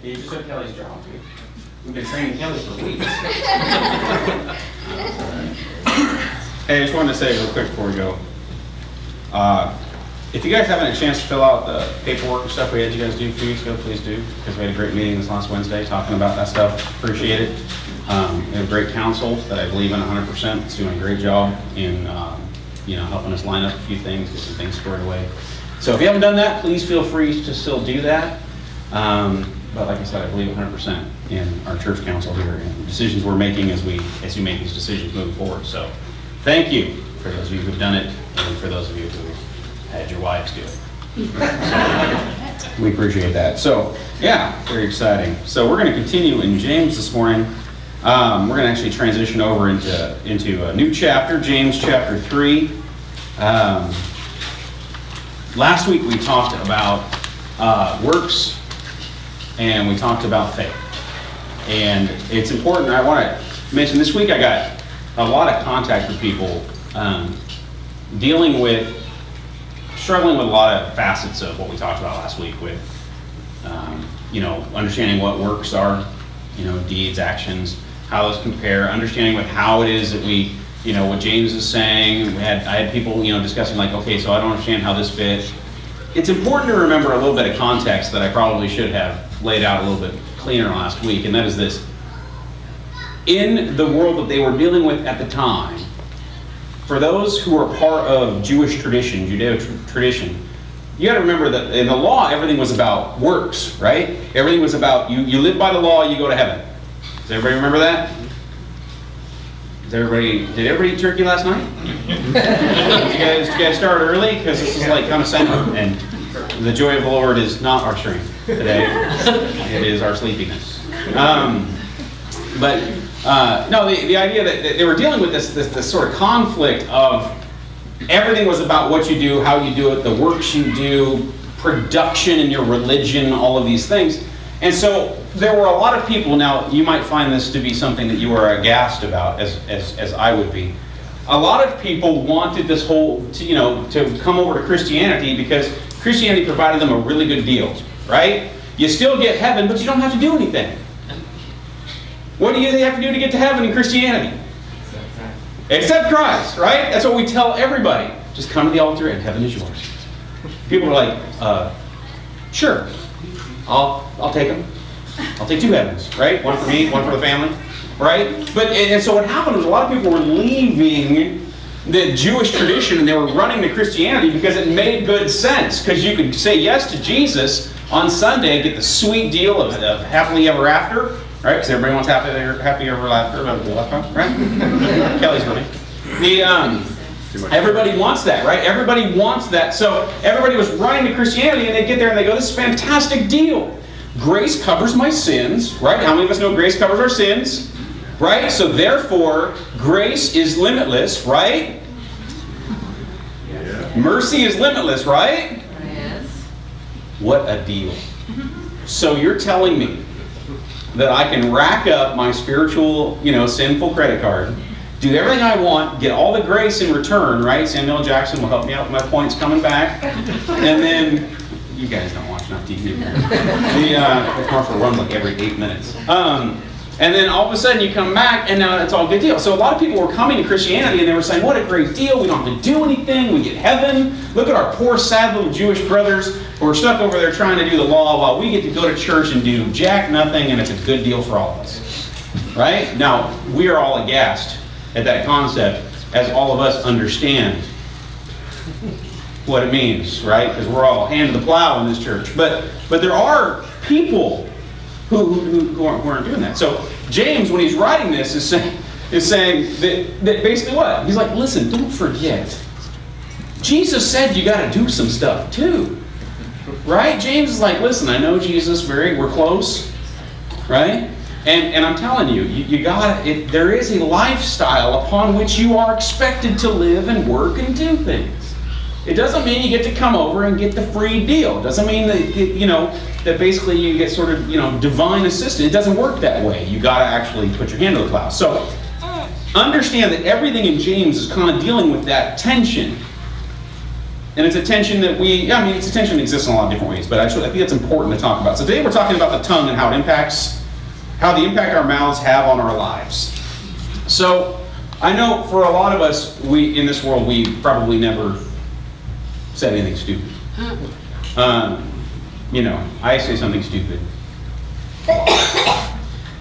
You just took Kelly's job. We've been training Kelly for weeks. Hey, I just wanted to say real quick before we go. If you guys haven't had a chance to fill out the paperwork and stuff we had you guys do a few weeks ago, please do, because we had a great meeting this last Wednesday talking about that stuff. Appreciate it. We have great counsel that I believe in 100%. It's doing a great job in helping us line up a few things, get some things squared away. So if you haven't done that, please feel free to still do that. But like I said, I believe 100% in our church council here and the decisions we're making as we make these decisions moving forward. So thank you for those of you who've done it, and for those of you who had your wives do it. So, we appreciate that. So yeah, very exciting. So we're going to continue in James this morning. We're going to actually transition over into a new chapter, James chapter 3. Last week we talked about works, and we talked about faith. And it's important, I want to mention, this week I got a lot of contact with people struggling with a lot of facets of what we talked about last week with, understanding what works are, deeds, actions, how those compare, understanding with how it is that we, what James is saying. I had people, discussing like, okay, so I don't understand how this fits. It's important to remember a little bit of context that I probably should have laid out a little bit cleaner last week, and that is this. In the world that they were dealing with at the time, for those who are part of Jewish tradition, Judeo tradition, you got to remember that in the law, everything was about works, right? Everything was about, you live by the law, you go to heaven. Does everybody remember that? Did everybody eat turkey last night? Did you guys start early? Because this is like kind of sentiment, and the joy of the Lord is not our strength today. It is our sleepiness. The idea that they were dealing with this sort of conflict of everything was about what you do, how you do it, the works you do, production in your religion, all of these things. And so there were a lot of people, now you might find this to be something that you are aghast about, as I would be. A lot of people wanted this whole, to come over to Christianity because Christianity provided them a really good deal, right? You still get heaven, but you don't have to do anything. What do you have to do to get to heaven in Christianity? Accept Christ, right? That's what we tell everybody. Just come to the altar and heaven is yours. People are like, sure, I'll take them. I'll take 2 heavens, right? One for me, one for the family, right? And so what happened was a lot of people were leaving the Jewish tradition and they were running to Christianity because it made good sense. Because you could say yes to Jesus on Sunday and get the sweet deal of happily ever after. Right, because everybody wants happy ever after, right? Kelly's running. Everybody wants that, right? Everybody wants that. So everybody was running to Christianity, and they get there and they go, "This is a fantastic deal. Grace covers my sins." Right? How many of us know grace covers our sins? Right? So therefore, grace is limitless, right? Yeah. Mercy is limitless, right? Yes. What a deal. So you're telling me that I can rack up my spiritual, sinful credit card, do everything I want, get all the grace in return, right? Samuel L. Jackson will help me out with my points coming back. And then, you guys don't watch enough TV. The commercial runs like every 8 minutes. And then all of a sudden you come back and now it's all a good deal. So a lot of people were coming to Christianity and they were saying, what a great deal, we don't have to do anything, we get heaven. Look at our poor sad little Jewish brothers who are stuck over there trying to do the law while we get to go to church and do jack nothing, and it's a good deal for all of us. Right? Now, we are all aghast at that concept as all of us understand what it means, right? Because we're all hand to the plow in this church. But there are people who aren't doing that. So James, when he's writing this, is saying that basically what? He's like, listen, don't forget. Jesus said you got to do some stuff too. Right? James is like, listen, I know Jesus, we're close. Right? And I'm telling you, there is a lifestyle upon which you are expected to live and work and do things. It doesn't mean you get to come over and get the free deal. It doesn't mean that, that basically you get sort of, divine assistance. It doesn't work that way. You got to actually put your hand to the plow. So understand that everything in James is kind of dealing with that tension. And it's a tension that it's a tension that exists in a lot of different ways, but actually I think it's important to talk about. So today we're talking about the tongue and how the impact our mouths have on our lives. So I know for a lot of us, in this world, we probably never said anything stupid. I say something stupid.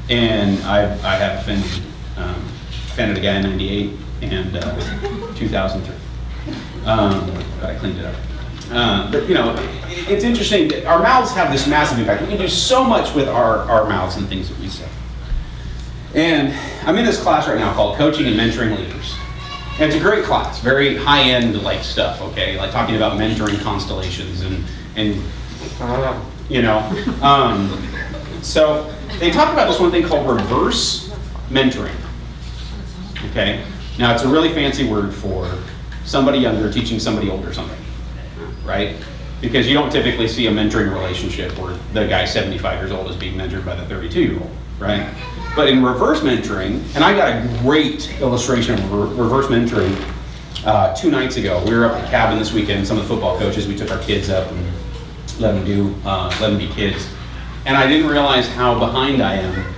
And I have offended a guy in 98 and 2003. But I cleaned it up. But it's interesting that our mouths have this massive impact. We can do so much with our mouths and things that we say. And I'm in this class right now called Coaching and Mentoring Leaders. And it's a great class, very high-end like stuff, okay? Like talking about mentoring constellations so they talk about this one thing called reverse mentoring. Okay? Now it's a really fancy word for somebody younger teaching somebody older something, right? Because you don't typically see a mentoring relationship where the guy 75 years old is being mentored by the 32-year-old, right? But in reverse mentoring, and I got a great illustration of reverse mentoring 2 nights ago. We were up at the cabin this weekend, some of the football coaches, we took our kids up and let them be kids. And I didn't realize how behind I am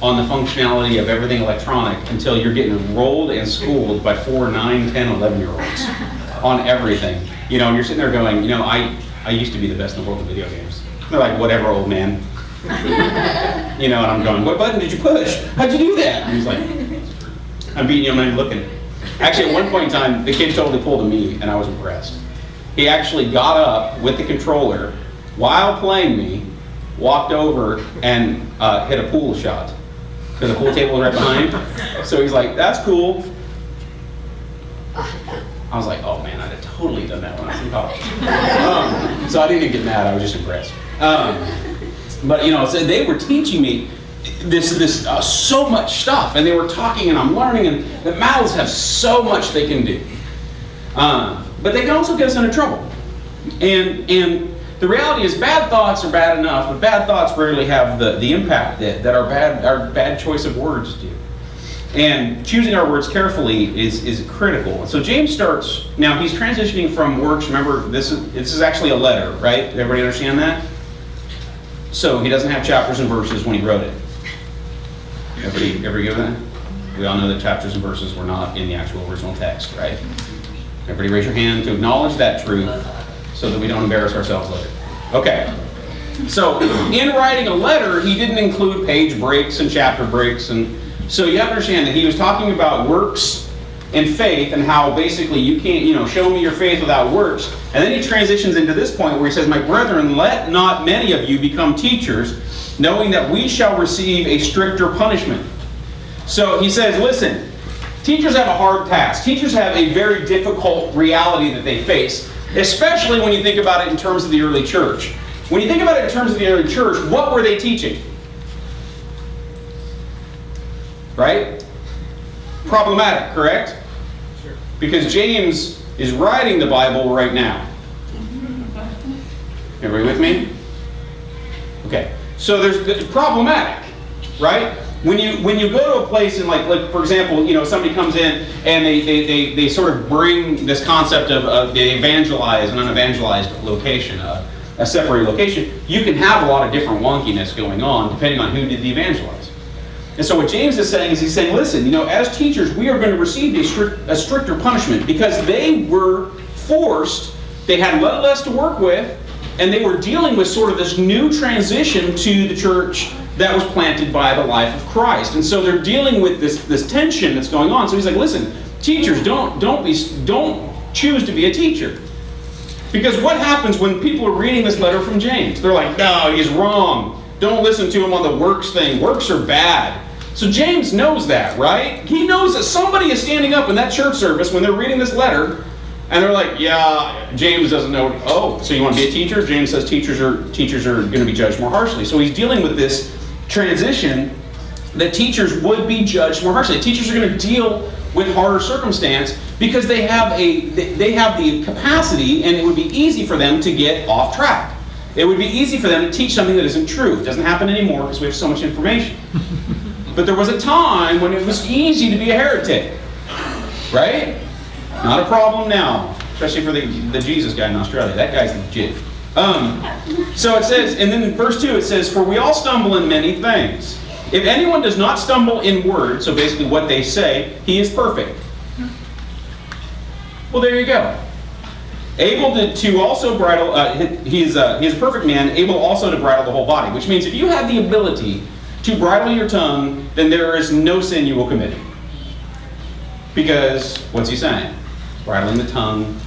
on the functionality of everything electronic until you're getting enrolled and schooled by 4, 9, 10, 11-year-olds on everything. And you're sitting there going, I used to be the best in the world at video games. They're like, whatever, old man. And I'm going, what button did you push? How'd you do that? And he's like, I'm beating you, I'm not even looking. Actually, at one point in time, the kid totally pulled a me, and I was impressed. He actually got up with the controller while playing me, walked over, and hit a pool shot. Because the pool table was right behind. So he's like, that's cool. I was like, oh man, I'd have totally done that when I was in college. So I didn't even get mad, I was just impressed. But so they were teaching me this so much stuff, and they were talking, and I'm learning, and the mouths have so much they can do. But they can also get us into trouble. And the reality is, bad thoughts are bad enough, but bad thoughts rarely have the impact that our bad choice of words do. And choosing our words carefully is critical. So James starts, now he's transitioning from works. Remember, this is actually a letter, right? Everybody understand that? So he doesn't have chapters and verses when he wrote it. Everybody give that? We all know that chapters and verses were not in the actual original text, right? Everybody raise your hand to acknowledge that truth so that we don't embarrass ourselves later. Okay. So in writing a letter, he didn't include page breaks and chapter breaks. And so you have to understand that he was talking about works and faith and how basically you can't, show me your faith without works. And then he transitions into this point where he says, my brethren, let not many of you become teachers, knowing that we shall receive a stricter punishment. So he says, listen, teachers have a hard task. Teachers have a very difficult reality that they face, especially when you think about it in terms of the early church. When you think about it in terms of the early church, what were they teaching? Right? Problematic, correct? Sure. Because James is writing the Bible right now. Everybody with me? Okay. So there's problematic, right? When you go to a place and like for example, somebody comes in and they sort of bring this concept of they evangelize an unevangelized location, a separated location, you can have a lot of different wonkiness going on depending on who did the evangelize. And so what James is saying is he's saying, listen, as teachers, we are going to receive a stricter punishment because they were forced, they had less to work with, and they were dealing with sort of this new transition to the church that was planted by the life of Christ. And so they're dealing with this tension that's going on. So he's like, listen, teachers, don't choose to be a teacher. Because what happens when people are reading this letter from James? They're like, no, he's wrong. Don't listen to him on the works thing. Works are bad. So James knows that, right? He knows that somebody is standing up in that church service when they're reading this letter, and they're like, yeah, James doesn't know. Oh, so you want to be a teacher? James says teachers are going to be judged more harshly. So he's dealing with this transition that teachers would be judged more harshly. Teachers are going to deal with harder circumstance because they have the capacity, and it would be easy for them to get off track. It would be easy for them to teach something that isn't true. It doesn't happen anymore because we have so much information. But there was a time when it was easy to be a heretic, right? Not a problem now. especially for the Jesus guy in Australia. That guy's legit. So it says, and then in verse 2 it says, for we all stumble in many things. If anyone does not stumble in word, so basically what they say, he is perfect. Well, there you go. Able to also bridle, he is a perfect man, able also to bridle the whole body. Which means if you have the ability to bridle your tongue, then there is no sin you will commit. Because, what's he saying? Bridling the tongue,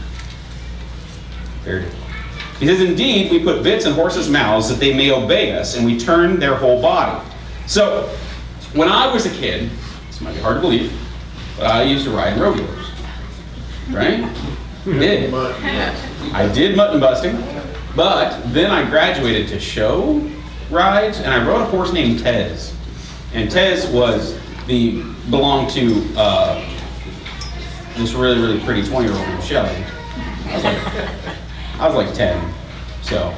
very difficult. He says, indeed, we put bits in horses' mouths that they may obey us, and we turn their whole body. So, when I was a kid, this might be hard to believe, but I used to ride in rodeos. Right? I did mutton busting, but then I graduated to show rides, and I rode a horse named Tez. And Tez belonged to this really, really pretty 20-year-old named Shelley. I was like 10, so,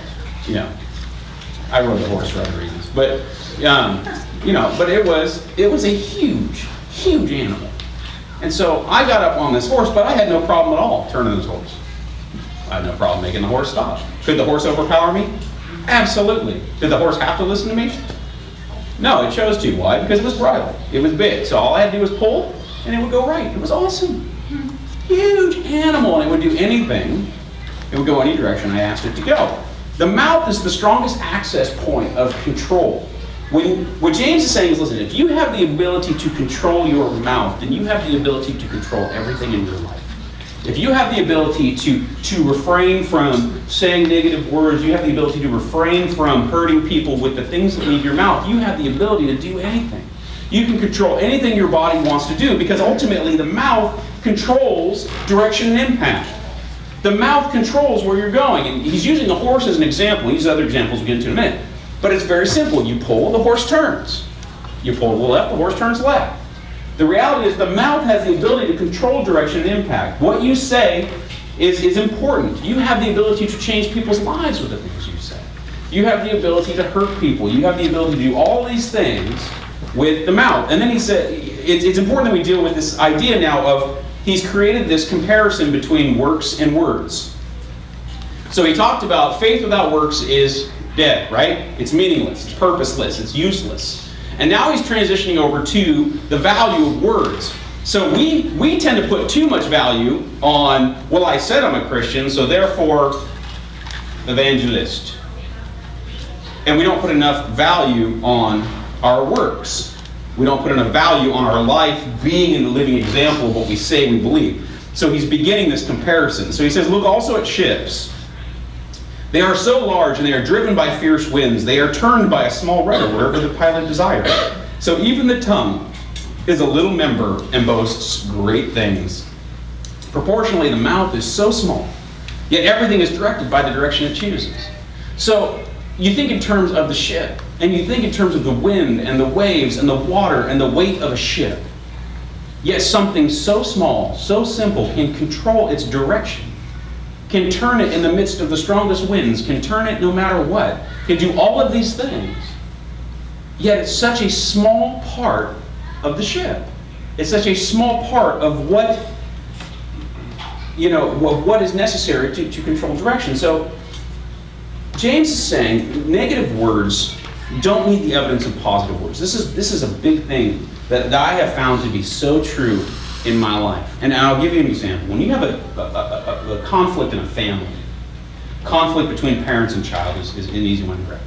I rode a horse for other reasons. But, but it was a huge, huge animal. And so I got up on this horse, but I had no problem at all turning this horse. I had no problem making the horse stop. Could the horse overpower me? Absolutely. Did the horse have to listen to me? No, it chose to. Why? Because it was bridled. It was big. So all I had to do was pull, and it would go right. It was awesome. Huge animal, and it would do anything. It would go any direction I asked it to go. The mouth is the strongest access point of control. What James is saying is, listen, if you have the ability to control your mouth, then you have the ability to control everything in your life. If you have the ability to refrain from saying negative words, you have the ability to refrain from hurting people with the things that leave your mouth, you have the ability to do anything. You can control anything your body wants to do, because ultimately the mouth controls direction and impact. The mouth controls where you're going. And he's using the horse as an example. He uses other examples we'll get into in a minute. But it's very simple. You pull, the horse turns. You pull to the left, the horse turns left. The reality is the mouth has the ability to control direction and impact. What you say is important. You have the ability to change people's lives with the things you say. You have the ability to hurt people. You have the ability to do all these things with the mouth. And then he said, it's important that we deal with this idea now of he's created this comparison between works and words. So he talked about faith without works is dead, right? It's meaningless, it's purposeless, it's useless. And now he's transitioning over to the value of words. So we tend to put too much value on, well, I said I'm a Christian, so therefore, evangelist. And we don't put enough value on our works. We don't put enough value on our life being in the living example of what we say we believe. So he's beginning this comparison. So he says, look also at ships. They are so large and they are driven by fierce winds. They are turned by a small rudder wherever the pilot desires. So even the tongue is a little member and boasts great things. Proportionally, the mouth is so small, yet everything is directed by the direction it chooses. So you think in terms of the ship, and you think in terms of the wind and the waves and the water and the weight of a ship. Yet something so small, so simple, can control its direction. Can turn it in the midst of the strongest winds, can turn it no matter what, can do all of these things. Yet it's such a small part of the ship. It's such a small part of what, of what is necessary to control direction. So James is saying negative words don't need the evidence of positive words. This is a big thing that I have found to be so true in my life. And I'll give you an example. When you have a conflict in a family, conflict between parents and child is an easy one to grab.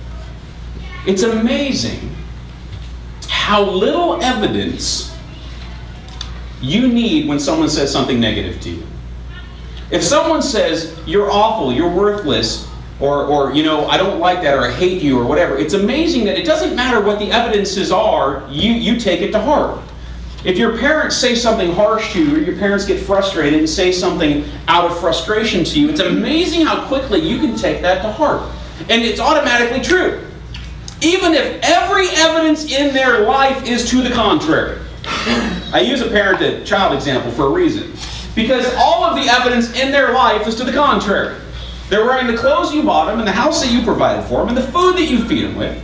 It's amazing how little evidence you need when someone says something negative to you. If someone says, you're awful, you're worthless, or I don't like that, or I hate you, or whatever, it's amazing that it doesn't matter what the evidences are, you take it to heart. If your parents say something harsh to you, or your parents get frustrated and say something out of frustration to you, it's amazing how quickly you can take that to heart. And it's automatically true. Even if every evidence in their life is to the contrary. I use a parent-to-child example for a reason. Because all of the evidence in their life is to the contrary. They're wearing the clothes you bought them, and the house that you provided for them, and the food that you feed them with.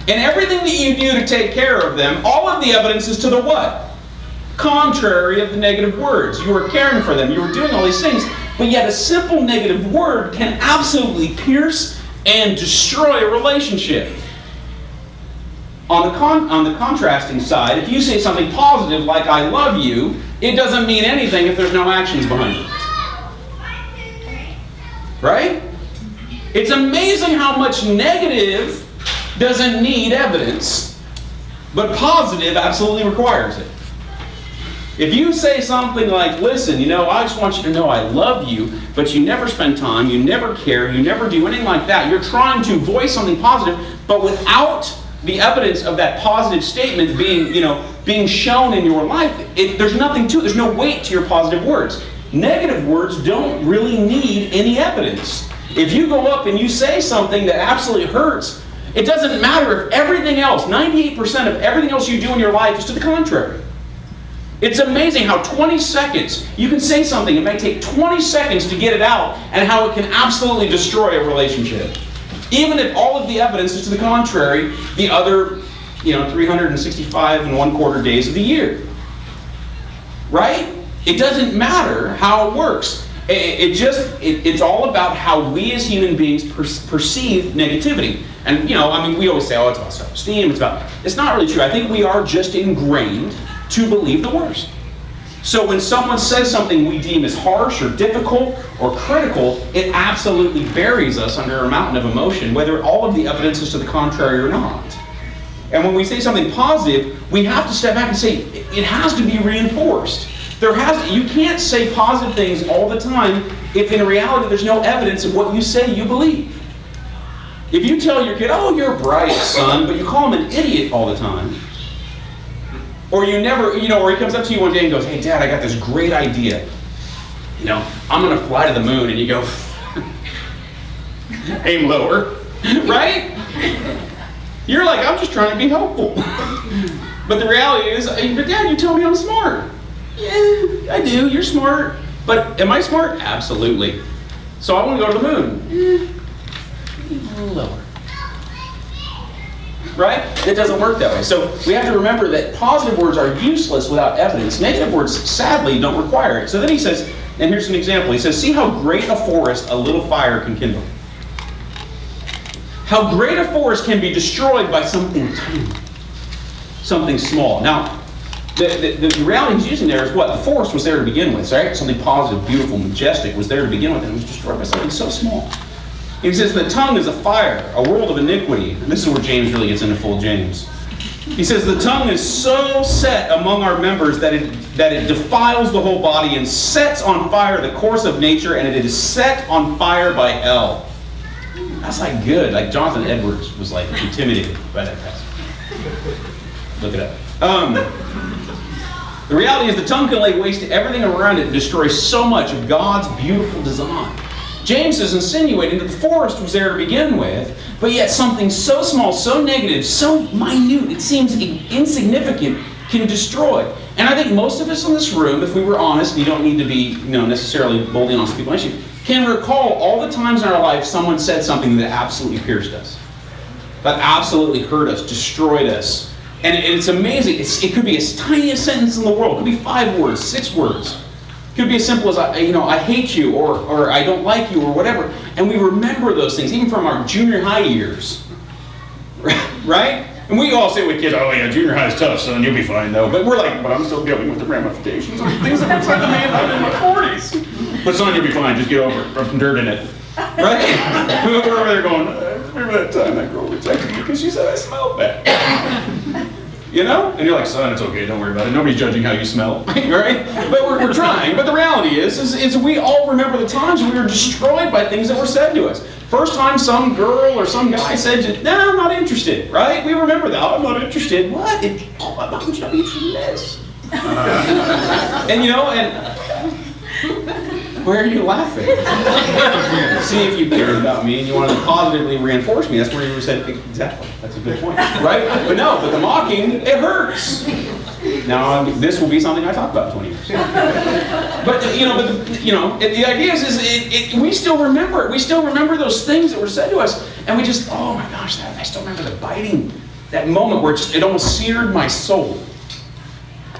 And everything that you do to take care of them, all of the evidence is to the what? contrary of the negative words. You were caring for them. You were doing all these things. But yet a simple negative word can absolutely pierce and destroy a relationship. On the contrasting side, if you say something positive like I love you, it doesn't mean anything if there's no actions behind it. Right? It's amazing how much negative doesn't need evidence, but positive absolutely requires it. If you say something like, listen, I just want you to know I love you, but you never spend time, you never care, you never do anything like that. You're trying to voice something positive, but without the evidence of that positive statement being shown in your life, there's nothing to it. There's no weight to your positive words. Negative words don't really need any evidence. If you go up and you say something that absolutely hurts, it doesn't matter if everything else, 98% of everything else you do in your life is to the contrary. It's amazing how 20 seconds, you can say something, it may take 20 seconds to get it out, and how it can absolutely destroy a relationship. Even if all of the evidence is to the contrary, the other 365 and 1/4 days of the year. Right? It doesn't matter how it works. It's all about how we as human beings perceive negativity. And, we always say, it's about self-esteem, it's not really true. I think we are just ingrained to believe the worst. So when someone says something we deem as harsh or difficult or critical, it absolutely buries us under a mountain of emotion, whether all of the evidence is to the contrary or not. And when we say something positive, we have to step back and say, it has to be reinforced. You can't say positive things all the time if in reality there's no evidence of what you say you believe. If you tell your kid, you're bright, son, but you call him an idiot all the time, or you never, or he comes up to you one day and goes, hey, Dad, I got this great idea. I'm going to fly to the moon. And you go, aim lower, right? You're like, I'm just trying to be helpful. But the reality is, but Dad, you tell me I'm smart. Yeah, I do. You're smart. But am I smart? Absolutely. So I want to go to the moon. A little lower. Right? It doesn't work that way. So we have to remember that positive words are useless without evidence. Negative words, sadly, don't require it. So then he says, and here's an example. He says, see how great a forest a little fire can kindle. How great a forest can be destroyed by something tiny, something small. Now, the reality he's using there is what? The forest was there to begin with, right? Something positive, beautiful, majestic was there to begin with, and it was destroyed by something so small. He says, the tongue is a fire, a world of iniquity. And this is where James really gets into full James. He says, the tongue is so set among our members that it defiles the whole body and sets on fire the course of nature, and it is set on fire by hell. That's like good. Like Jonathan Edwards was like intimidated by that passage. Look it up. The reality is the tongue can lay waste to everything around it and destroy so much of God's beautiful design. James is insinuating that the forest was there to begin with, but yet something so small, so negative, so minute, it seems insignificant, can destroy. And I think most of us in this room, if we were honest, and you don't need to be necessarily boldly honest with people, can recall all the times in our life someone said something that absolutely pierced us, that absolutely hurt us, destroyed us. And it's amazing. It could be as tiny a sentence in the world. It could be 5 words, 6 words. It could be as simple as, I hate you, or I don't like you, or whatever. And we remember those things, even from our junior high years. Right? And we all say with kids, junior high is tough, son, you'll be fine, though. But we're like, but I'm still dealing with the ramifications of things that were said to me in my 40s. But son, you'll be fine, just get over it, rub some dirt in it. Right? We're over there going, remember that time that girl rejected me because she said I smelled bad. And you're like, son, it's okay, don't worry about it. Nobody's judging how you smell, right? But we're trying. But the reality is we all remember the times we were destroyed by things that were said to us. First time some girl or some guy said, nah, I'm not interested, right? We remember that. I'm not interested. What? I'm this. Where are you laughing? See if you cared about me and you wanted to positively reinforce me. That's where you said, exactly, that's a good point. Right? But the mocking, it hurts. Now, this will be something I talk about in 20 years. But the idea is we still remember it. We still remember those things that were said to us. And we just, oh my gosh, I still remember the biting, that moment where it almost seared my soul.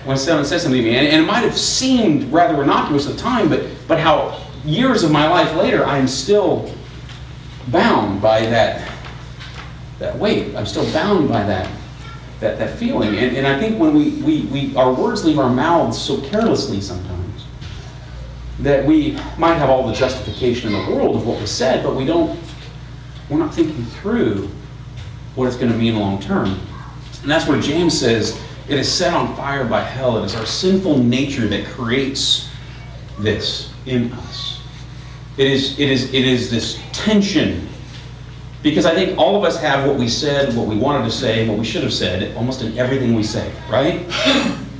when someone says something to me, and it might have seemed rather innocuous at the time, but how years of my life later, I'm still bound by that weight. I'm still bound by that feeling. And I think when we our words leave our mouths so carelessly sometimes, that we might have all the justification in the world of what was said, but we're not thinking through what it's going to mean long term. And that's where James says, it is set on fire by hell. It is our sinful nature that creates this in us. It is this tension. Because I think all of us have what we said, what we wanted to say, what we should have said, almost in everything we say, right?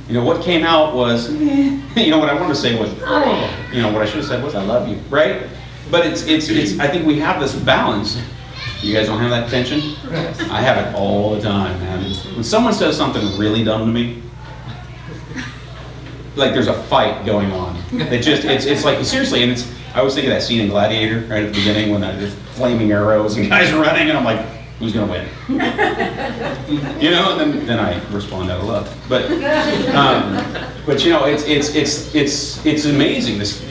What came out was, what I wanted to say was, what I should have said was, I love you, right? But it's I think we have this balance. You guys don't have that tension? I have it all the time, man. When someone says something really dumb to me, like there's a fight going on. It's like, seriously, and I always think of that scene in Gladiator, right at the beginning, when there's flaming arrows and guys running, and I'm like, who's gonna win? And then I respond out of love. But it's amazing. This,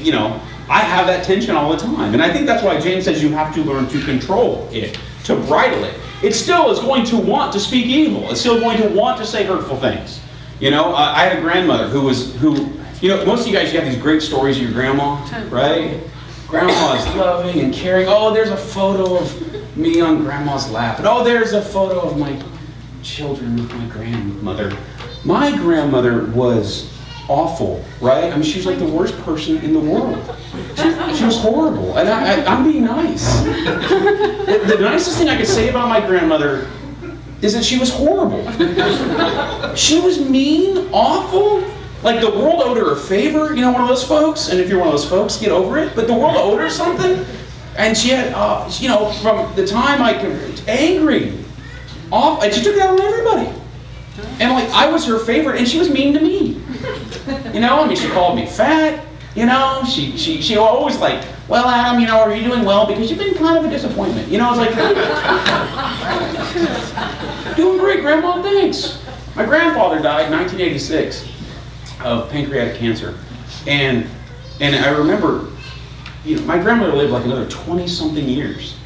I have that tension all the time. And I think that's why James says you have to learn to control it, to bridle it. It still is going to want to speak evil. It's still going to want to say hurtful things. I had a grandmother who most of you guys, you have these great stories of your grandma, right? Grandma is loving and caring. Oh, there's a photo of me on grandma's lap. And oh, there's a photo of my children with my grandmother. My grandmother was awful, right? I mean, she was like the worst person in the world. She was horrible. And I'm being nice. The nicest thing I could say about my grandmother is that she was horrible. She was mean, awful. Like the world owed her a favor, one of those folks. And if you're one of those folks, get over it. But the world owed her something. And she had, from the time angry, off, and she took it out on everybody. And I was her favorite, and she was mean to me. She called me fat. She always well, Adam, are you doing well? Because you've been kind of a disappointment. It's like, doing great, Grandma, thanks. My grandfather died in 1986 of pancreatic cancer. And I remember, my grandmother lived another 20-something years.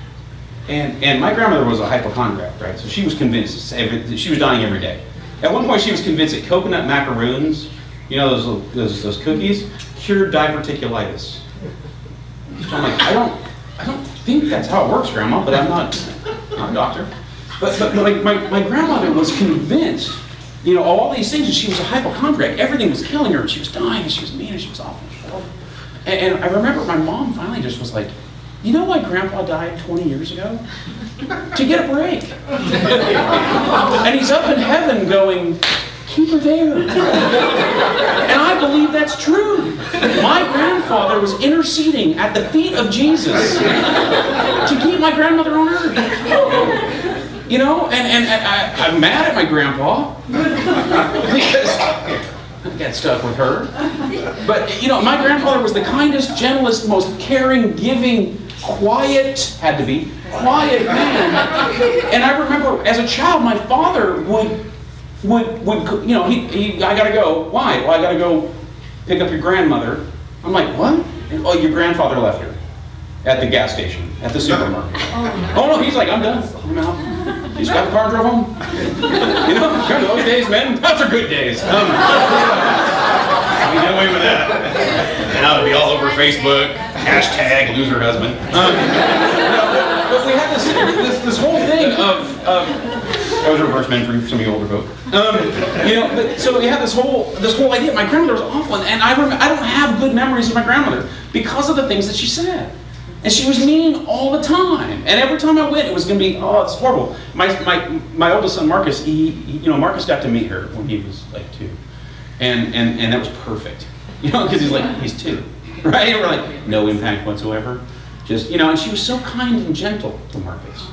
And my grandmother was a hypochondriac, right? So she was convinced, she was dying every day. At one point she was convinced that coconut macaroons, those cookies, cured diverticulitis. So I'm like, I don't think that's how it works, Grandma, but I'm not a doctor. But my grandmother was convinced, all these things, and she was a hypochondriac. Everything was killing her, and she was dying, and she was mean, and she was awful. And I remember my mom finally just was like, why Grandpa died 20 years ago? To get a break. And he's up in heaven going, keep her there. And I believe that's true. My grandfather was interceding at the feet of Jesus to keep my grandmother on earth. I'm mad at my grandpa because I got stuck with her. But, my grandfather was the kindest, gentlest, most caring, giving, quiet man. And I remember as a child, my father would I gotta go. Why? Well, I gotta go pick up your grandmother. I'm like, what? Oh, your grandfather left her at the gas station, at the supermarket. Oh no, he's like, I'm done. I'm out. He just got the car and drove home. Those days, man, those are good days. We get away with that. Now it'll be all over Facebook. Hashtag loser husband. But we had this whole thing of I was reverse mentoring for some of you older folk. So we had this whole idea. My grandmother was awful, and I don't have good memories of my grandmother because of the things that she said. And she was mean all the time. And every time I went, it was going to be, it's horrible. My oldest son Marcus, Marcus got to meet her when he was 2, and that was perfect. Because he's 2, right? And we're like, no impact whatsoever. Just and she was so kind and gentle to Marcus.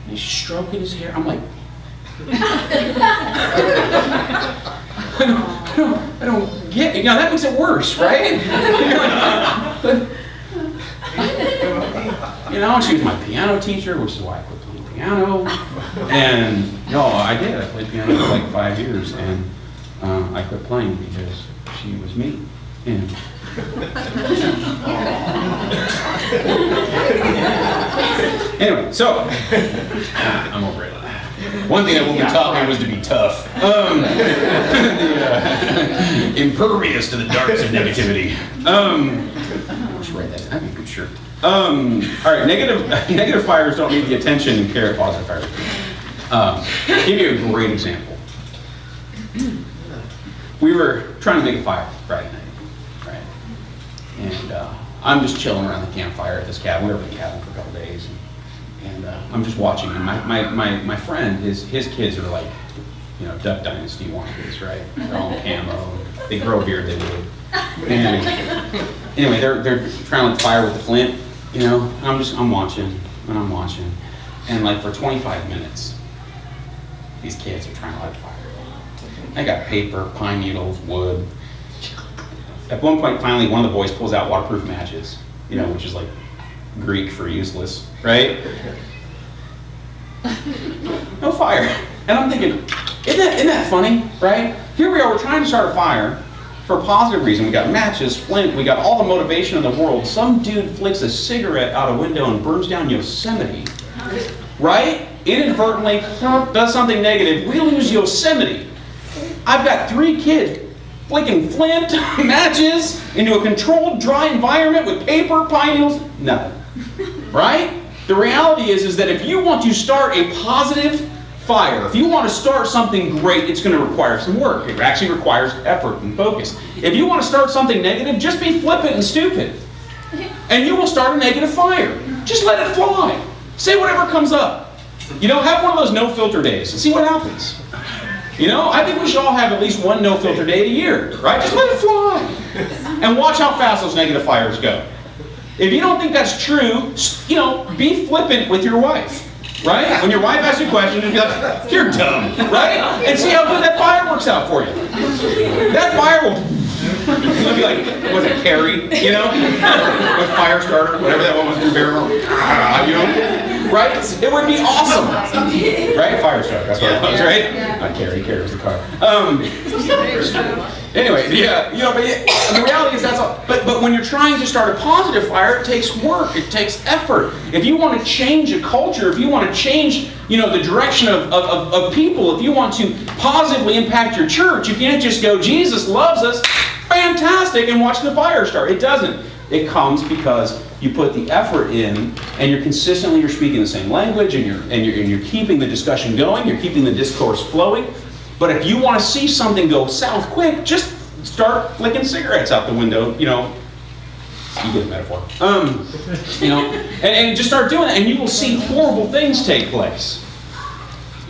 And she's stroking his hair. I'm like, I don't get it. That makes it worse, right? And she was my piano teacher, which is why I quit playing piano. And I did. I played piano for 5 years, and I quit playing because she was mean. And anyway, so I'm over it. One thing that woman taught me was to be tough. Impervious to the darts of negativity. I should write that. That'd be a good shirt. All right, negative fires don't need the attention and care of positive fires. Give you a great example. We were trying to make a fire Friday night, right? And I'm just chilling around the campfire at this cabin. We were up in the cabin for a couple days, and I'm just watching. And my friend, his kids are like, Duck Dynasty wannabes, right? They're all in camo. They grow a beard, they would. And anyway, they're trying to light the fire with the flint. I'm watching, and like for 25 minutes, these kids are trying to light the fire. They got paper, pine needles, wood. At one point, finally, one of the boys pulls out waterproof matches, which is like Greek for useless, right? No fire. And I'm thinking, isn't that funny, right? Here we are, we're trying to start a fire for a positive reason. We got matches, flint, we got all the motivation in the world. Some dude flicks a cigarette out a window and burns down Yosemite, right? Inadvertently does something negative. We lose Yosemite. I've got 3 kids flicking flint, matches into a controlled, dry environment with paper, pine needles, nothing. Right? The reality is that if you want to start a positive fire, if you want to start something great, it's going to require some work. It actually requires effort and focus. If you want to start something negative, just be flippant and stupid. And you will start a negative fire. Just let it fly. Say whatever comes up. Have one of those no-filter days and see what happens. I think we should all have at least one no-filter day a year, right? Just let it fly. And watch how fast those negative fires go. If you don't think that's true, be flippant with your wife, right? When your wife asks you a question, just be like, you're dumb, right? And see how good that fire works out for you. That fire will be like, was it Carrie, with fire starter, whatever that one was, Drew Barrymore, right? It would be awesome, right? Fire starter, that's what it was, right? Not Carrie was the car. Anyway, but the reality is that's all. But when you're trying to start a positive fire, it takes work, it takes effort. If you want to change a culture, if you want to change, the direction of people, if you want to positively impact your church, you can't just go, Jesus loves us, fantastic, and watch the fire start. It doesn't. It comes because you put the effort in, and you're speaking the same language, and you're keeping the discussion going, you're keeping the discourse flowing. But if you want to see something go south quick, just start flicking cigarettes out the window. You get the metaphor. And just start doing that, and you will see horrible things take place.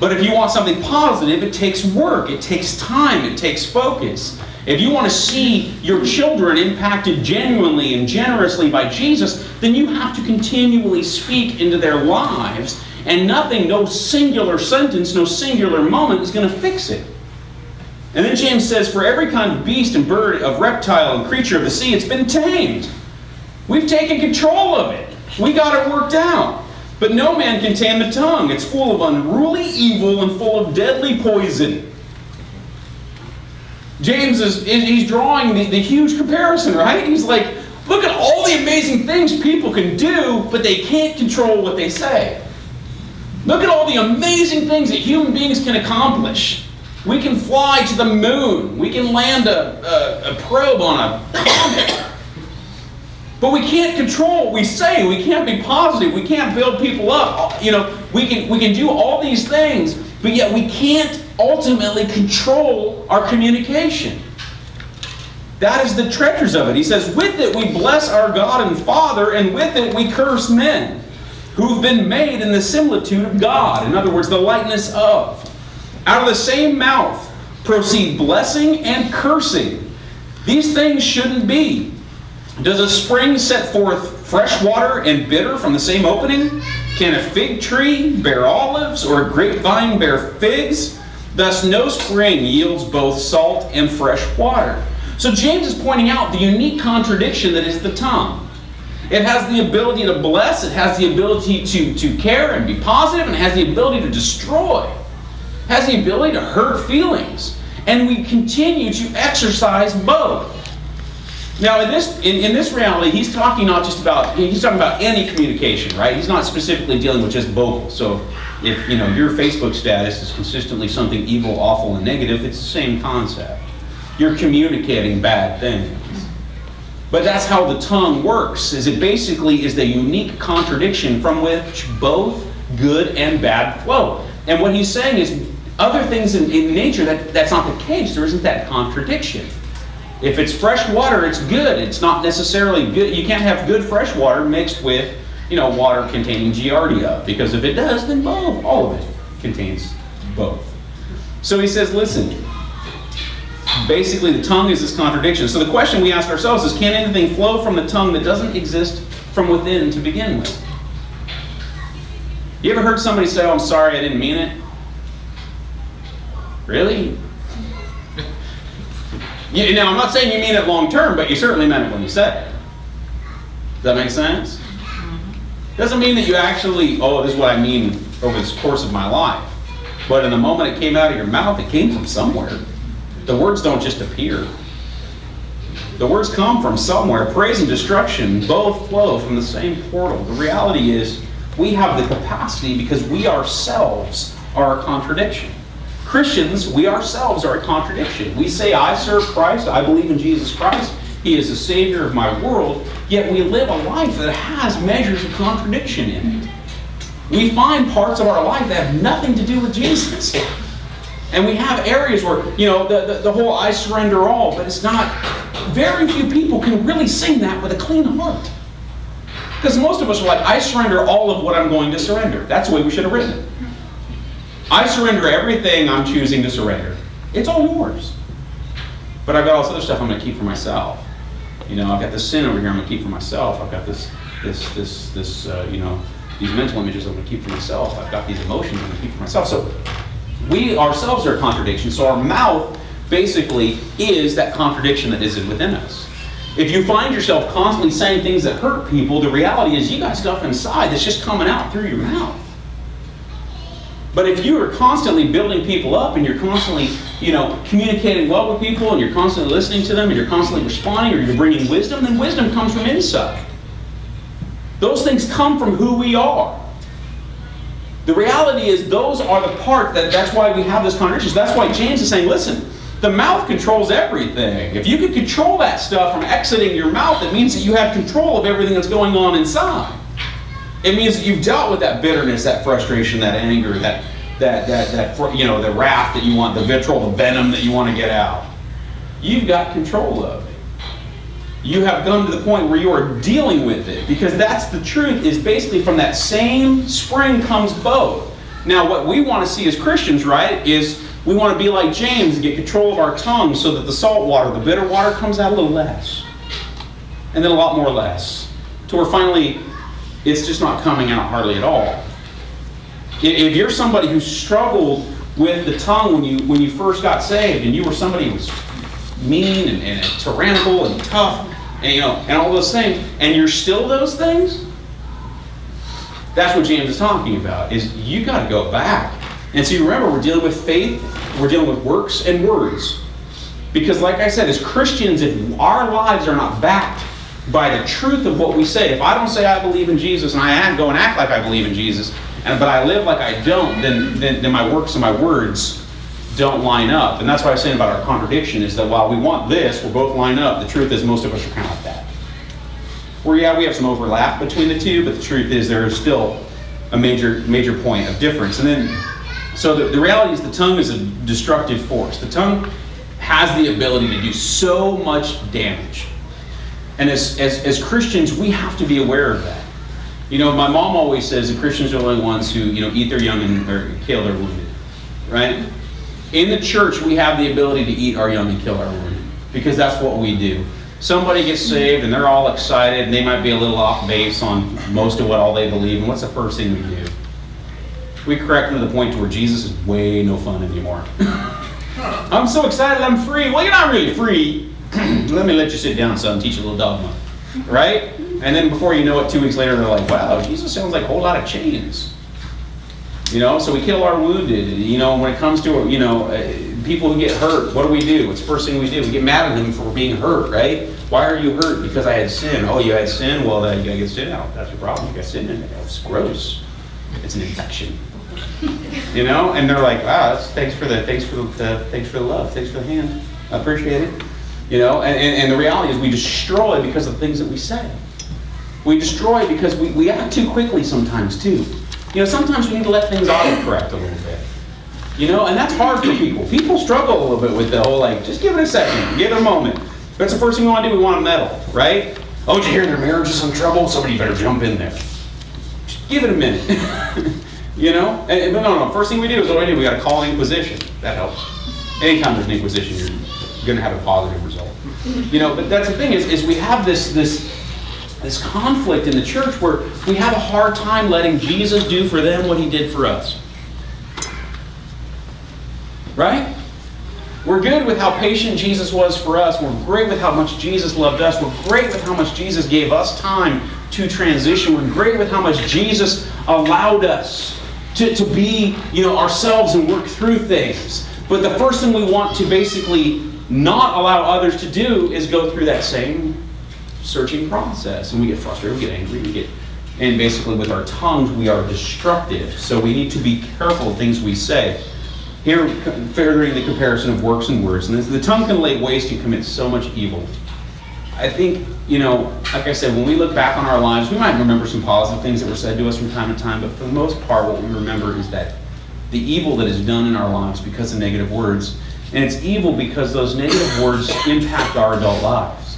But if you want something positive, it takes work, it takes time, it takes focus. If you want to see your children impacted genuinely and generously by Jesus, then you have to continually speak into their lives, and no singular sentence, no singular moment is going to fix it. And then James says, for every kind of beast and bird, of reptile and creature of the sea, it's been tamed. We've taken control of it. We got it worked out. But no man can tame the tongue. It's full of unruly evil and full of deadly poison. James he's drawing the huge comparison, right? He's like, look at all the amazing things people can do, but they can't control what they say. Look at all the amazing things that human beings can accomplish. We can fly to the moon. We can land a probe on a comet. But we can't control what we say. We can't be positive. We can't build people up. We can do all these things, but yet we can't ultimately control our communication. That is the treasures of it. He says, with it we bless our God and Father, and with it we curse men who've been made in the similitude of God. In other words, the likeness of. Out of the same mouth proceed blessing and cursing. These things shouldn't be. Does a spring set forth fresh water and bitter from the same opening? Can a fig tree bear olives, or a grapevine bear figs? Thus no spring yields both salt and fresh water. So James is pointing out the unique contradiction that is the tongue. It has the ability to bless, it has the ability to care and be positive, and it has the ability to destroy. It has the ability to hurt feelings. And we continue to exercise both. Now, in this reality, he's talking about any communication, right? He's not specifically dealing with just vocal. So if your Facebook status is consistently something evil, awful, and negative, it's the same concept. You're communicating bad things. But that's how the tongue works, is it basically is the unique contradiction from which both good and bad flow. And what he's saying is, other things in nature, that's not the case. There isn't that contradiction. If it's fresh water, it's good. It's not necessarily good. You can't have good fresh water mixed with, water containing Giardia, because if it does, then both, all of it contains both. So he says, listen, basically the tongue is this contradiction. So the question we ask ourselves is, can anything flow from the tongue that doesn't exist from within to begin with? You ever heard somebody say, "Oh, I'm sorry, I didn't mean it"? Really? Now, I'm not saying you mean it long term, but you certainly meant it when you said it. Does that make sense? Doesn't mean that you actually, this is what I mean over the course of my life. But in the moment it came out of your mouth, it came from somewhere. The words don't just appear. The words come from somewhere. Praise and destruction both flow from the same portal. The reality is, we have the capacity because we ourselves are a contradiction. Christians, we ourselves are a contradiction. We say, I serve Christ, I believe in Jesus Christ, He is the Savior of my world, yet we live a life that has measures of contradiction in it. We find parts of our life that have nothing to do with Jesus. And we have areas where, the whole I surrender all, but it's not, very few people can really sing that with a clean heart. Because most of us are like, I surrender all of what I'm going to surrender. That's the way we should have written it. I surrender everything I'm choosing to surrender. It's all yours. But I've got all this other stuff I'm going to keep for myself. I've got this sin over here I'm going to keep for myself. I've got this these mental images I'm going to keep for myself. I've got these emotions I'm going to keep for myself. So we ourselves are a contradiction. So our mouth basically is that contradiction that is within us. If you find yourself constantly saying things that hurt people, the reality is you got stuff inside that's just coming out through your mouth. But if you are constantly building people up and you're constantly, communicating well with people and you're constantly listening to them and you're constantly responding or you're bringing wisdom, then wisdom comes from inside. Those things come from who we are. The reality is those are the part that's why we have this contradiction. That's why James is saying, listen, the mouth controls everything. If you can control that stuff from exiting your mouth, it means that you have control of everything that's going on inside. It means that you've dealt with that bitterness, that frustration, that anger, that the wrath that you want, the vitriol, the venom that you want to get out. You've got control of it. You have come to the point where you are dealing with it, because that's the truth, is basically from that same spring comes both. Now, what we want to see as Christians, right, is we want to be like James and get control of our tongue so that the salt water, the bitter water, comes out a little less. And then a lot more less. To where finally, it's just not coming out hardly at all. If you're somebody who struggled with the tongue when you first got saved, and you were somebody who was mean and tyrannical and tough, and all those things, and you're still those things, that's what James is talking about, is you got to go back. And so you remember, we're dealing with faith, we're dealing with works and words. Because like I said, as Christians, if our lives are not backed by the truth of what we say, if I don't say I believe in Jesus and I go and act like I believe in Jesus, but I live like I don't, then my works and my words don't line up. And that's what I was saying about our contradiction, is that while we want this, we're both line up, the truth is most of us are kind of like that. Where we have some overlap between the two, but the truth is there is still a major point of difference. And then, so the reality is the tongue is a destructive force. The tongue has the ability to do so much damage. And as Christians, we have to be aware of that. My mom always says that Christians are the only ones who, eat their young or kill their wounded, right? In the church, we have the ability to eat our young and kill our wounded, because that's what we do. Somebody gets saved and they're all excited and they might be a little off base on most of what all they believe. And what's the first thing we do? We correct them to the point to where Jesus is way no fun anymore. I'm so excited I'm free. Well, you're not really free. Let me let you sit down, son, and teach you a little dogma. Right? And then before you know it, 2 weeks later, they're like, wow, Jesus sounds like a whole lot of chains. So we kill our wounded. When it comes to, people who get hurt, what do? What's the first thing we do? We get mad at them for being hurt, right? Why are you hurt? Because I had sin. Oh, you had sin? Well, then you gotta get sin out. That's your problem. You got sin in it. It's gross. It's an infection. You know? And they're like, wow, thanks for the love. Thanks for the hand. I appreciate it. You know? And the reality is we destroy because of the things that we say. We destroy because we act too quickly sometimes too. You know, sometimes we need to let things autocorrect a little bit. You know, and that's hard for people. People struggle a little bit with the whole, like, just give it a second, give it a moment. That's the first thing we want to do, we want to meddle, right? Oh, did you hear their marriage is in trouble? Somebody better jump in there. Just give it a minute. You know? But no, first thing we do is what do? We got to call an inquisition. That helps. Anytime there's an inquisition, you're going to have a positive result. You know, but that's the thing is we have this conflict in the church where we have a hard time letting Jesus do for them what he did for us. Right? We're good with how patient Jesus was for us. We're great with how much Jesus loved us. We're great with how much Jesus gave us time to transition. We're great with how much Jesus allowed us to be, you know, ourselves and work through things. But the first thing we want to basically not allow others to do is go through that same searching process. And we get frustrated, we get angry, and basically with our tongues we are destructive. So we need to be careful of things we say. Here, furthering the comparison of works and words, and the tongue can lay waste and commit so much evil. I think, you know, like I said, when we look back on our lives, we might remember some positive things that were said to us from time to time, but for the most part, what we remember is that the evil that is done in our lives because of negative words, and it's evil because those negative words impact our adult lives.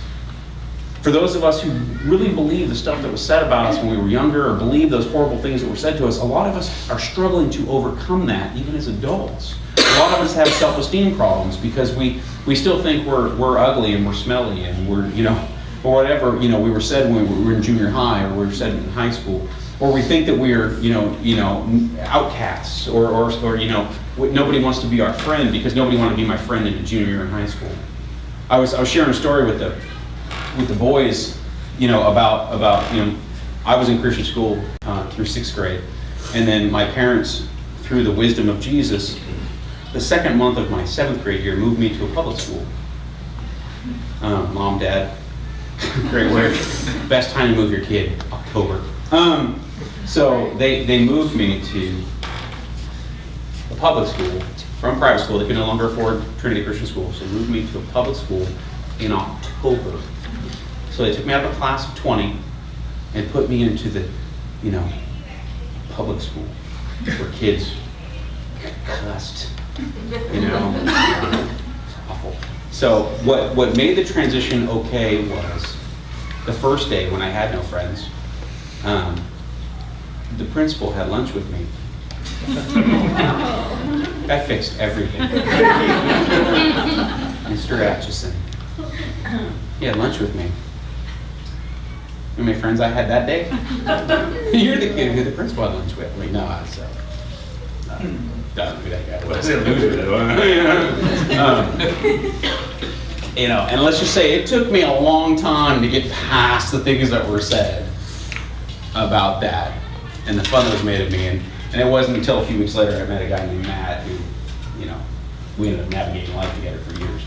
For those of us who really believe the stuff that was said about us when we were younger, or believe those horrible things that were said to us, a lot of us are struggling to overcome that, even as adults. A lot of us have self-esteem problems because we still think we're ugly and we're smelly and we're, you know, or whatever, you know, we were said when we were in junior high or we were said in high school. Or we think that we're, you know, outcasts, or you know, nobody wants to be our friend because nobody wanted to be my friend in a junior in high school. I was sharing a story with the boys, you know, about you know, I was in Christian school through 6th grade, and then my parents, through the wisdom of Jesus, the second month of my 7th grade year, moved me to a public school. Mom, Dad, great word. Best time to move your kid, October. So they moved me to a public school from private school. They could no longer afford Trinity Christian School, so they moved me to a public school in October. So they took me out of a class of 20 and put me into the, you know, public school where kids cussed, you know. It's awful. So what made the transition okay was the first day when I had no friends, the principal had lunch with me. That fixed everything. Mr. Atchison. He had lunch with me. You know how many friends I had that day? You're the kid who the principal had lunch with. Like, no, I was doesn't who that guy was. You know, and let's just say it took me a long time to get past the things that were said about that and the fun that was made of me. And it wasn't until a few weeks later I met a guy named Matt who, you know, we ended up navigating life together for years.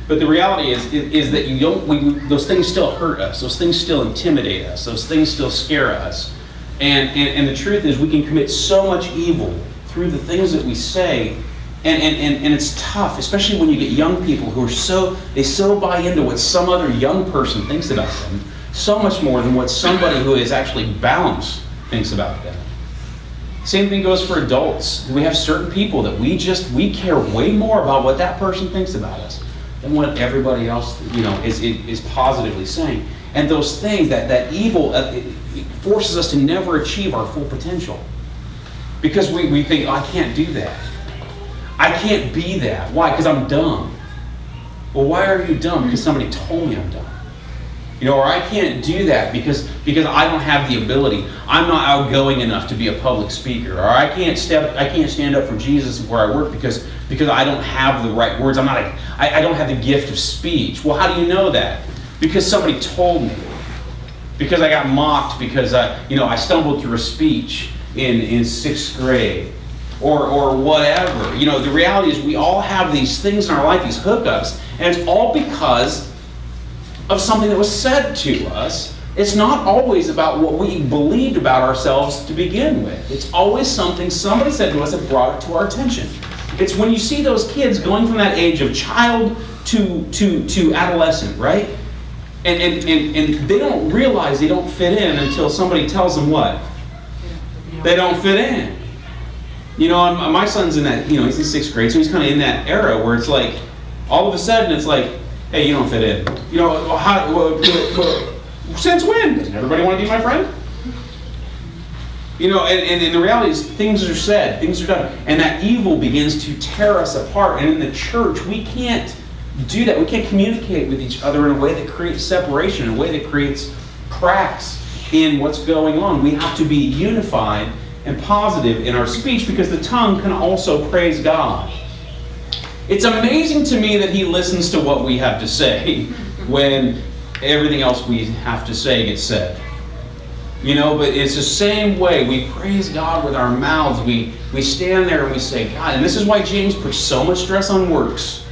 But the reality is that you don't. Those things still hurt us. Those things still intimidate us. Those things still scare us. And the truth is, we can commit so much evil through the things that we say, and it's tough, especially when you get young people who are they so buy into what some other young person thinks about them, so much more than what somebody who is actually balanced thinks about them. Same thing goes for adults. We have certain people that we care way more about what that person thinks about us than what everybody else, you know, is positively saying. And those things, that evil, it forces us to never achieve our full potential. Because we think, oh, I can't do that. I can't be that. Why? Because I'm dumb. Well, why are you dumb? Because somebody told me I'm dumb. You know, or I can't do that because I don't have the ability. I'm not outgoing enough to be a public speaker. Or I can't stand up for Jesus where I work because I don't have the right words. I don't have the gift of speech. Well, how do you know that? Because somebody told me. Because I got mocked because I stumbled through a speech in 6th grade. or whatever. You know, the reality is we all have these things in our life, these hookups, and it's all because of something that was said to us. It's not always about what we believed about ourselves to begin with. It's always something somebody said to us that brought it to our attention. It's when you see those kids going from that age of child to adolescent, right? And they don't realize they don't fit in until somebody tells them what? They don't fit in. You know, my son's in that, you know, he's in 6th grade, so he's kind of in that era where it's like, all of a sudden it's like, hey, you don't fit in. You know, since when? Doesn't everybody want to be my friend? You know, and the reality is things are said, things are done, and that evil begins to tear us apart. And in the church, we can't do that. We can't communicate with each other in a way that creates separation, in a way that creates cracks in what's going on. We have to be unified and positive in our speech because the tongue can also praise God. It's amazing to me that He listens to what we have to say when everything else we have to say gets said. You know, but it's the same way. We praise God with our mouths. We stand there and we say, God, and this is why James puts so much stress on works.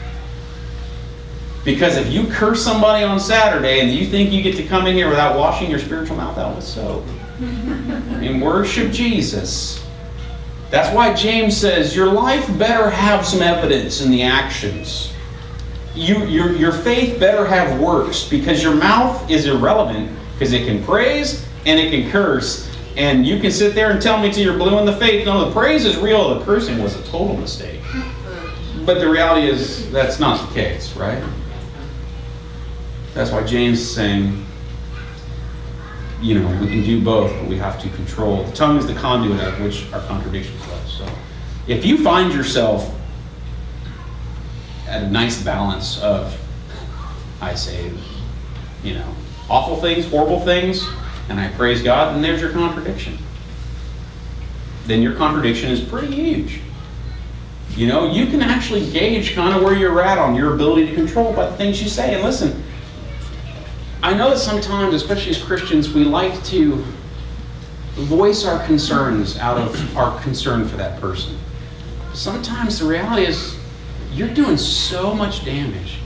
Because if you curse somebody on Saturday and you think you get to come in here without washing your spiritual mouth out with soap and worship Jesus, that's why James says your life better have some evidence in the actions. Your faith better have works, because your mouth is irrelevant, because it can praise and it can curse. And you can sit there and tell me till you're blue in the face, no, the praise is real, the cursing was a total mistake. But the reality is that's not the case, right? That's why James is saying, you know, we can do both, but we have to control. The tongue is the conduit of which our contradictions are. So if you find yourself at a nice balance of, I say, you know, awful things, horrible things, and I praise God, then there's your contradiction. Then your contradiction is pretty huge. You know, you can actually gauge kind of where you're at on your ability to control by the things you say. And listen, I know that sometimes, especially as Christians, we like to voice our concerns out of our concern for that person. Sometimes the reality is you're doing so much damage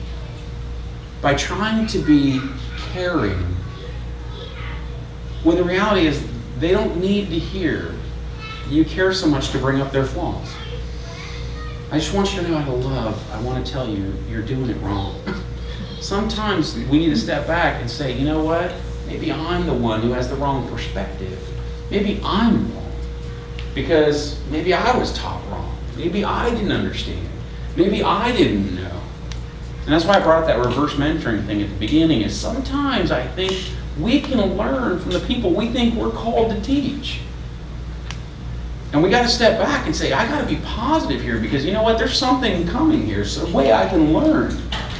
by trying to be caring, when the reality is they don't need to hear you care so much to bring up their flaws. I just want you to know out of love, I want to tell you, you're doing it wrong. Sometimes we need to step back and say, you know what? Maybe I'm the one who has the wrong perspective. Maybe I'm wrong. Because maybe I was taught wrong. Maybe I didn't understand. Maybe I didn't know. And that's why I brought up that reverse mentoring thing at the beginning, is sometimes I think we can learn from the people we think we're called to teach. And we got to step back and say, I got to be positive here, because you know what? There's something coming here. So a way I can learn.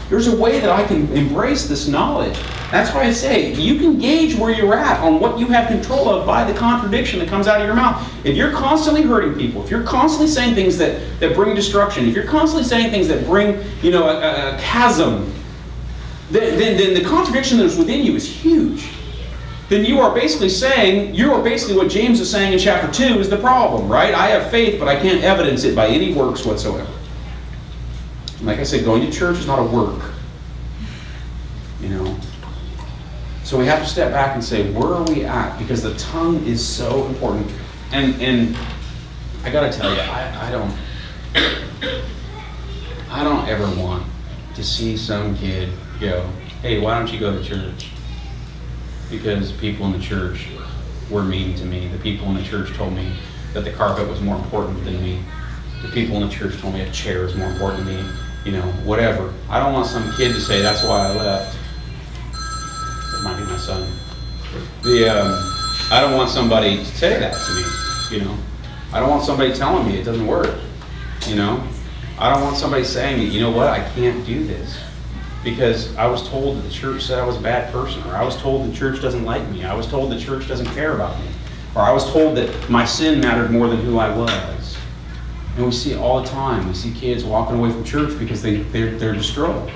There's a way that I can embrace this knowledge. That's why I say, you can gauge where you're at on what you have control of by the contradiction that comes out of your mouth. If you're constantly hurting people, if you're constantly saying things that bring destruction, if you're constantly saying things that bring, you know, a chasm, then the contradiction that is within you is huge. Then you are basically what James is saying in chapter 2 is the problem, right? I have faith, but I can't evidence it by any works whatsoever. Like I said, going to church is not a work. You know? So we have to step back and say, where are we at? Because the tongue is so important. And I gotta tell you, I don't ever want to see some kid go, hey, why don't you go to church? Because people in the church were mean to me. The people in the church told me that the carpet was more important than me. The people in the church told me a chair was more important than me. You know, whatever. I don't want some kid to say that's why I left. That might be my son. I don't want somebody to say that to me. You know, I don't want somebody telling me it doesn't work. You know, I don't want somebody saying that, you know what, I can't do this because I was told that the church said I was a bad person, or I was told the church doesn't like me, I was told the church doesn't care about me, or I was told that my sin mattered more than who I was. And we see it all the time. We see kids walking away from church because they're destroyed.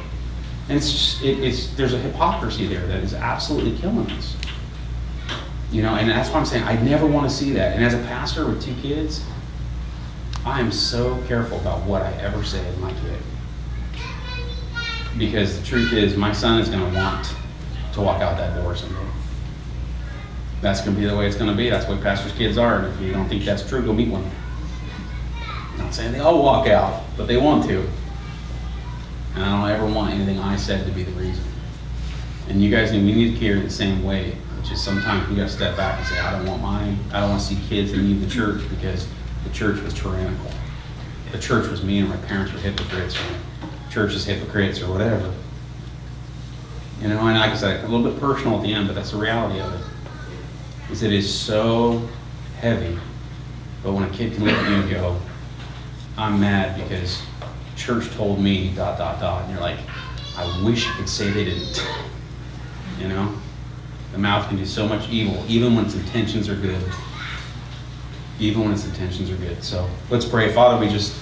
And there's a hypocrisy there that is absolutely killing us. You know, and that's why I'm saying I never want to see that. And as a pastor with 2 kids, I am so careful about what I ever say to my kid. Because the truth is, my son is going to want to walk out that door someday. That's going to be the way it's going to be. That's what pastors' kids are. And if you don't think that's true, go meet one. I'm not saying they all walk out, but they want to. And I don't ever want anything I said to be the reason. And you guys, we need to carry it the same way, which is sometimes we got to step back and say, I don't want to see kids leave the church because the church was tyrannical. The church was me and my parents were hypocrites, or church is hypocrites, or whatever. You know, and like I said, a little bit personal at the end, but that's the reality of it. Is it is so heavy, but when a kid can look at you and go, I'm mad because church told me, ... and you're like, I wish I could say they didn't. You know? The mouth can do so much evil, even when its intentions are good. Even when its intentions are good. So let's pray. Father, we just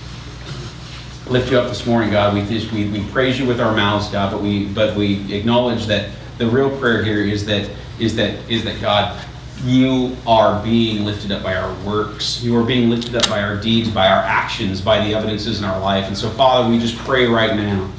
lift you up this morning, God. We praise you with our mouths, God, but we acknowledge that the real prayer here is that God, you are being lifted up by our works. You are being lifted up by our deeds, by our actions, by the evidences in our life. And so, Father, we just pray right now,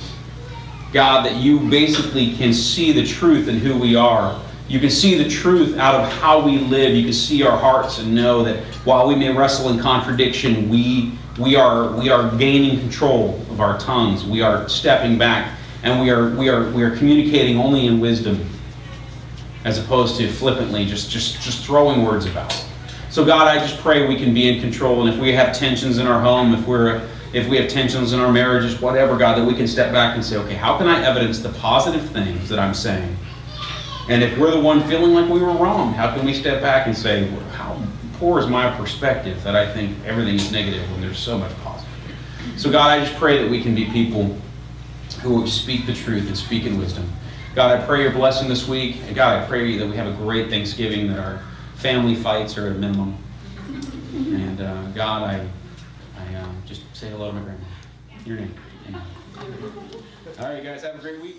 God, that you basically can see the truth in who we are. You can see the truth out of how we live. You can see our hearts and know that while we may wrestle in contradiction, we are gaining control of our tongues. We are stepping back, and we are communicating only in wisdom, as opposed to flippantly just throwing words about. So God, I just pray we can be in control, and if we have tensions in our home, if we have tensions in our marriages, whatever, God, that we can step back and say, okay, how can I evidence the positive things that I'm saying? And if we're the one feeling like we were wrong, how can we step back and say, well, how poor is my perspective that I think everything is negative when there's so much positive? So God, I just pray that we can be people who speak the truth and speak in wisdom. God, I pray your blessing this week. And God, I pray that we have a great Thanksgiving, that our family fights are at a minimum. And God, I just say hello to my grandma. Your name. Amen. All right, you guys, have a great week.